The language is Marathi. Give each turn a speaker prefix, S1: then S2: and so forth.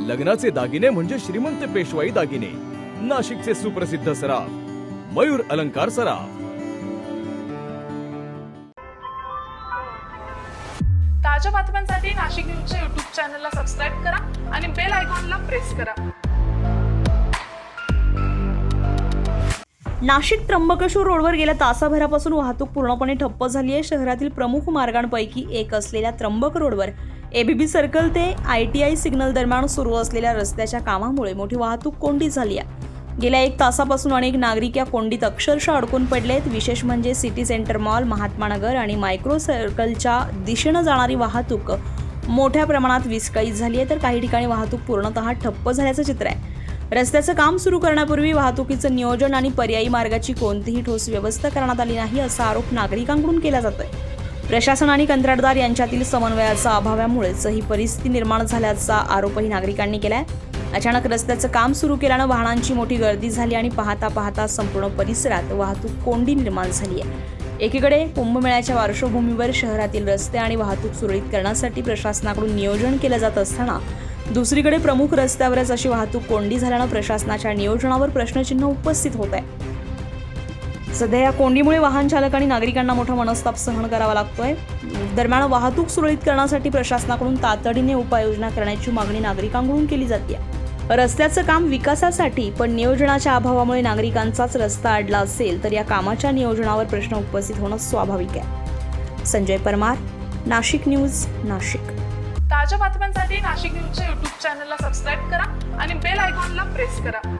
S1: लग्नाचे दागिने म्हणजे श्रीमंत पेशवाई दागिने. नाशिकचे सुप्रसिद्ध सराफ मयूर अलंकार सराफ.
S2: ताज्या बातम्यांसाठी नाशिक न्यूजच्या YouTube चॅनलला सबस्क्राईब करा आणि बेल आयकॉनला प्रेस करा.
S3: नाशिक त्र्यंबकेश्वर रोडवर गेल्या तासाभरापासून वाहतूक पूर्णपणे ठप्प झाली आहे. शहरातील प्रमुख मार्गांपैकी एक असलेल्या त्र्यंबक रोडवर ABB सर्कल ते ITI सिग्नल दरम्यान सुरू असलेल्या रस्त्याच्या कामामुळे मोठी वाहतूक कोंडी झाली आहे. गेल्या 1 तासापासून अनेक नागरिक या कोंडीत अक्षरशः अडकून पडलेत. विशेष म्हणजे सिटी सेंटर मॉल, महात्मानगर आणि मायक्रो सर्कलच्या दिशेनं जाणारी वाहतूक मोठ्या प्रमाणात विस्कळीत झाली आहे, तर काही ठिकाणी वाहतूक पूर्णतः ठप्प झाल्याचं चित्र आहे. रस्त्याचं काम सुरू करण्यापूर्वी वाहतुकीचं नियोजन आणि पर्यायी मार्गाची कोणतीही ठोस व्यवस्था करण्यात आली नाही, असा आरोप नागरिकांकडून केला जातोय. प्रशासन आणि कंत्राटदार यांच्यातील समन्वयाचा अभावामुळेच ही परिस्थिती निर्माण झाल्याचा आरोपही नागरिकांनी केलाय. अचानक रस्त्याचं काम सुरू केल्यानं वाहनांची मोठी गर्दी झाली आणि पाहता पाहता संपूर्ण परिसरात वाहतूक कोंडी निर्माण झाली आहे. एकीकडे कुंभमेळ्याच्या पार्श्वभूमीवर शहरातील रस्ते आणि वाहतूक सुरळीत करण्यासाठी प्रशासनाकडून नियोजन केलं जात असताना दुसरीकडे प्रमुख रस्त्यावरच अशी वाहतूक कोंडी झाल्यानं प्रशासनाच्या नियोजनावर प्रश्नचिन्ह उपस्थित होत आहे. सध्या या कोंडीमुळे वाहन चालक आणि नागरिकांना मोठा मनस्ताप सहन करावा लागतोय. दरम्यान वाहतूक सुरळीत करण्यासाठी प्रशासनाकडून तातडीने उपाययोजना करण्याची मागणी नागरिकांकडून केली जाते. रस्त्याचं काम विकासासाठी पण नियोजनाच्या अभावामुळे नागरिकांचाच रस्ता अडला असेल तर या कामाच्या नियोजनावर प्रश्न उपस्थित होणं स्वाभाविक आहे. संजय परमार, नाशिक न्यूज, नाशिक.
S2: ताज्या बातम्यांसाठी नाशिक न्यूजच्या YouTube चॅनलला सबस्क्राईब करा आणि बेल आयकॉनला प्रेस करा.